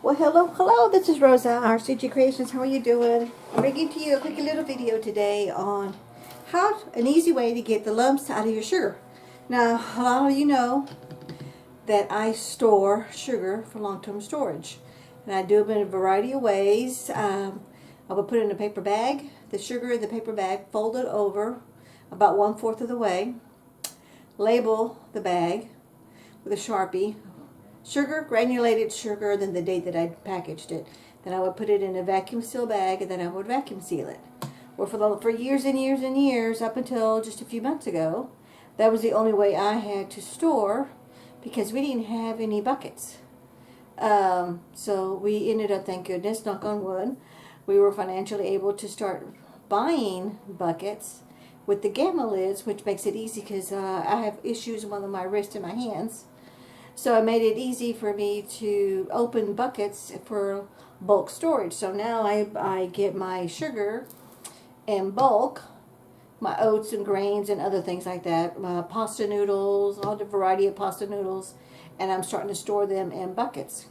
Well, hello, this is Rosa, rcgkreations. How are you doing? I'm bringing to you a quick little video today on an easy way to get the lumps out of your sugar. Now, a lot of you know that I store sugar for long-term storage. And I do it in a variety of ways. I will put it in a paper bag, the sugar in the paper bag, fold it over about 1/4 of the way, label the bag with a Sharpie, sugar, granulated sugar, then the date that I packaged it. Then I would put it in a vacuum seal bag, and then I would vacuum seal it. Well, for years and years and years, up until just a few months ago, that was the only way I had to store, because we didn't have any buckets. So we ended up, thank goodness, knock on wood, we were financially able to start buying buckets with the gamma lids, which makes it easy because I have issues with my wrist and my hands. So it made it easy for me to open buckets for bulk storage. So now I get my sugar in bulk, my oats and grains and other things like that, my pasta noodles, all the variety of pasta noodles, and I'm starting to store them in buckets.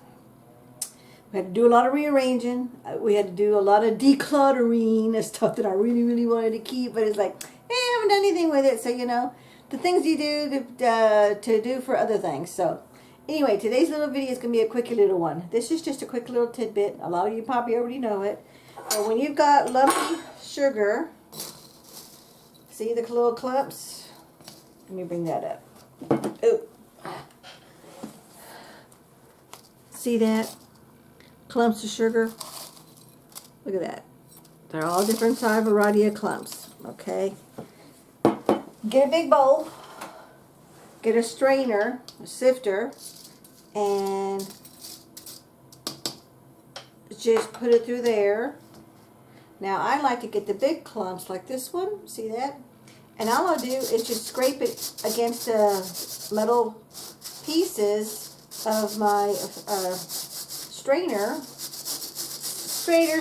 We had to do a lot of rearranging. We had to do a lot of decluttering of stuff that I really, really wanted to keep, but it's like, I haven't done anything with it. So, you know, the things you do to do for other things. So anyway, today's little video is going to be a quick little one. This is just a quick little tidbit. A lot of you probably already know it. But when you've got lumpy sugar, see the little clumps? Let me bring that up. Oh. See that? Clumps of sugar. Look at that. They're all different size variety of clumps. Okay. Get a big bowl. Get a strainer, a sifter, and just put it through there. Now I like to get the big clumps like this one. See that? And all I'll do is just scrape it against the metal pieces of my strainer,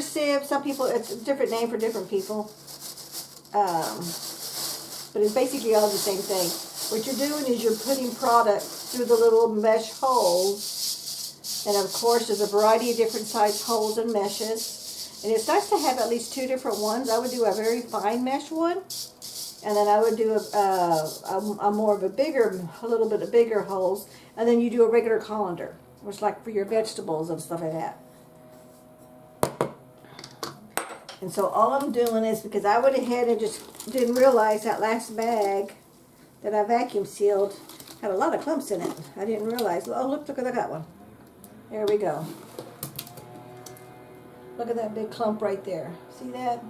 sieve. Some people, it's a different name for different people. But it's basically all the same thing. What you're doing is you're putting product through the little mesh holes. And of course, there's a variety of different size holes and meshes. And it's nice to have at least 2 different ones. I would do a very fine mesh one. And then I would do a more of a little bit of bigger holes. And then you do a regular colander, which is like for your vegetables and stuff like that. And so all I'm doing is, because I went ahead and just didn't realize that last bag that I vacuum sealed had a lot of clumps in it. I didn't realize. Oh, look at that one. There we go. Look at that big clump right there. See that?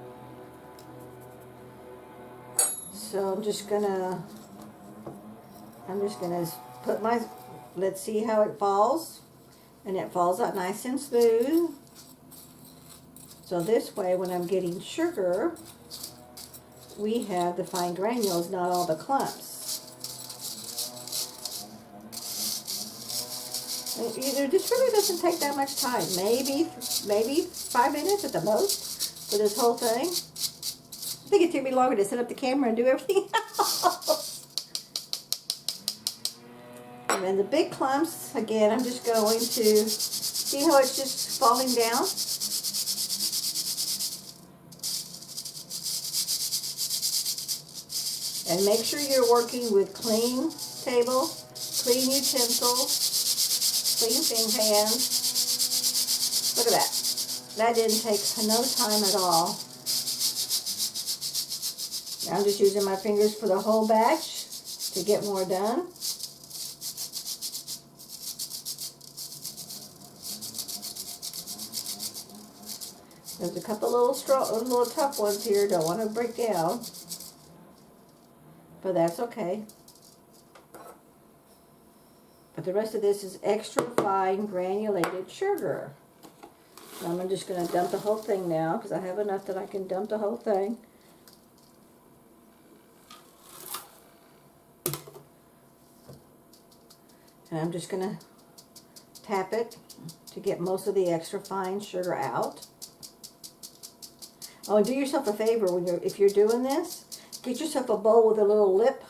So I'm just gonna put my, let's see how it falls. And it falls out nice and smooth. So this way, when I'm getting sugar, we have the fine granules, not all the clumps. This really doesn't take that much time. Maybe 5 minutes at the most for this whole thing. I think it took me longer to set up the camera and do everything else. And then the big clumps, again, I'm just going to see how it's just falling down. And make sure you're working with clean table, clean utensils, clean thing pans. Look at that. That didn't take no time at all. Now I'm just using my fingers for the whole batch to get more done. There's a couple little tough ones here. Don't want to break down. But that's okay. But the rest of this is extra fine granulated sugar. And I'm just going to dump the whole thing now, because I have enough that I can dump the whole thing. And I'm just going to tap it to get most of the extra fine sugar out. Oh, and do yourself a favor if you're doing this. Get yourself a bowl with a little lip,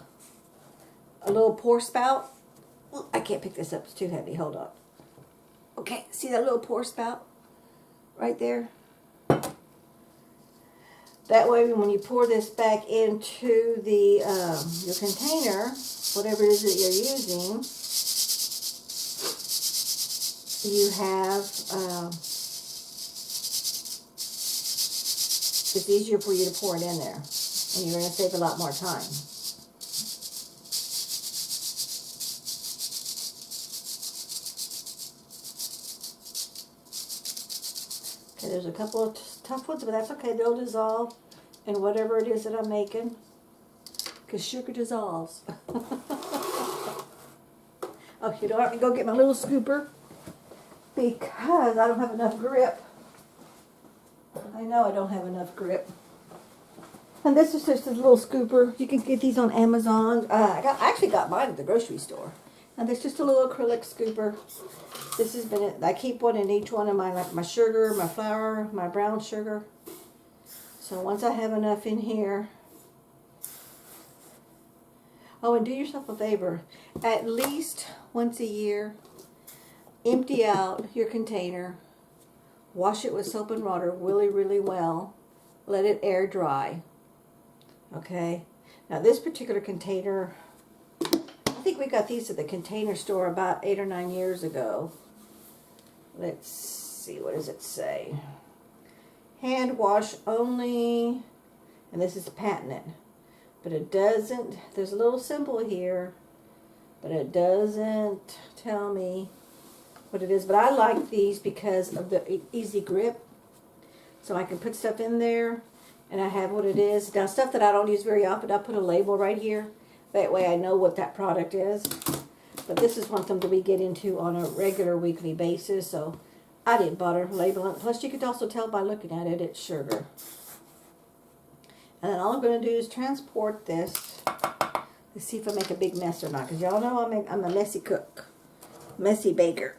a little pour spout. I can't pick this up, it's too heavy, hold on. Okay, see that little pour spout right there? That way when you pour this back into the your container, whatever it is that you're using, you have, it's easier for you to pour it in there. And you're going to save a lot more time. Okay, there's a couple of tough ones, but that's okay. They'll dissolve in whatever it is that I'm making, because sugar dissolves. Oh, you know, I can go get my little scooper because I don't have enough grip. I know I don't have enough grip. And this is just a little scooper. You can get these on Amazon. I actually got mine at the grocery store. And it's just a little acrylic scooper. This has been it. I keep one in each one of my, like my sugar, my flour, my brown sugar. So once I have enough in here. Oh, and do yourself a favor. At least once a year, empty out your container. Wash it with soap and water really, really well. Let it air dry. Okay. Now this particular container, I think we got these at the Container Store about 8 or 9 years ago. Let's see, what does it say? Hand wash only, and this is patented. But it doesn't, there's a little symbol here, but it doesn't tell me what it is. But I like these because of the easy grip. So I can put stuff in there, and I have what it is. Now, stuff that I don't use very often, I put a label right here. That way I know what that product is. But this is one thing that we get into on a regular weekly basis, so I didn't bother labeling it. Plus, you could also tell by looking at it, it's sugar. And then all I'm going to do is transport this. Let's see if I make a big mess or not, because y'all know I'm a messy cook, messy baker.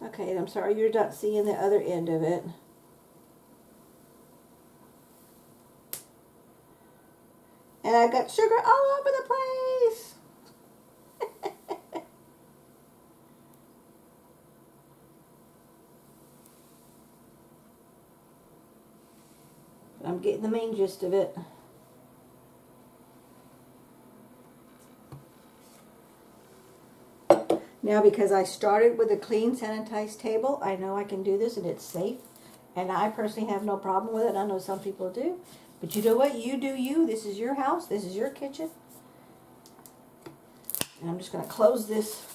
Okay, and I'm sorry you're not seeing the other end of it. And I got sugar all over the place. I'm getting the main gist of it. Now, because I started with a clean, sanitized table, I know I can do this and it's safe. And I personally have no problem with it. I know some people do. But you know what? You do you. This is your house. This is your kitchen. And I'm just going to close this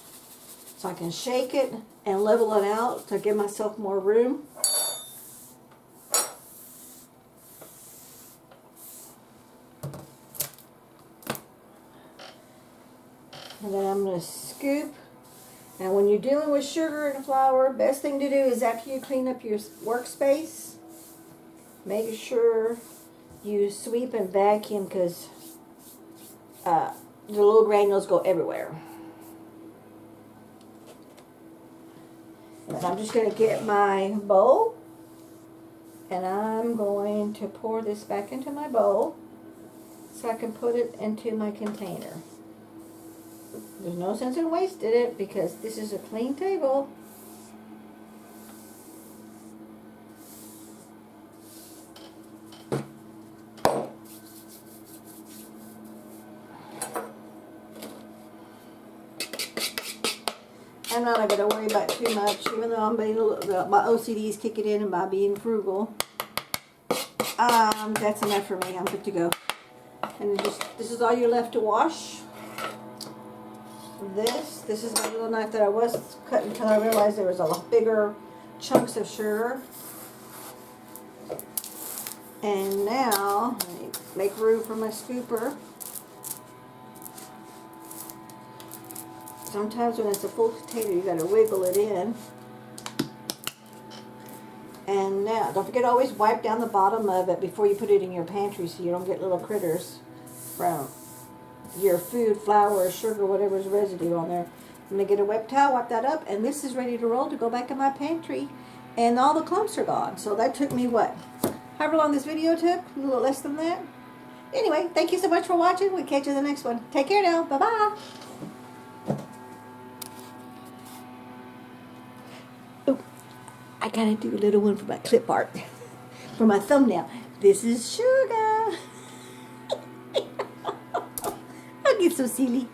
so I can shake it and level it out to give myself more room. And then I'm going to scoop. And when you're dealing with sugar and flour, best thing to do is after you clean up your workspace, make sure you sweep and vacuum, because the little granules go everywhere. And I'm just going to get my bowl, and I'm going to pour this back into my bowl so I can put it into my container. There's no sense in wasting it because this is a clean table. I'm not going to worry about too much, even though I'm being my OCD is kicking in and by being frugal. That's enough for me. I'm good to go. And this is all you're left to wash. This is my little knife that I was cutting until I realized there was a lot bigger chunks of sugar. And now, let me make room for my scooper. Sometimes when it's a full container, you gotta wiggle it in. And now, don't forget to always wipe down the bottom of it before you put it in your pantry so you don't get little critters from your food, flour, sugar, whatever's residue on there. I'm going to get a wet towel, wipe that up, and this is ready to roll to go back in my pantry. And all the clumps are gone. So that took me, what, however long this video took? A little less than that. Anyway, thank you so much for watching. We'll catch you in the next one. Take care now. Bye-bye. I gotta do a little one for my clip art, for my thumbnail. This is sugar. I'll get so silly.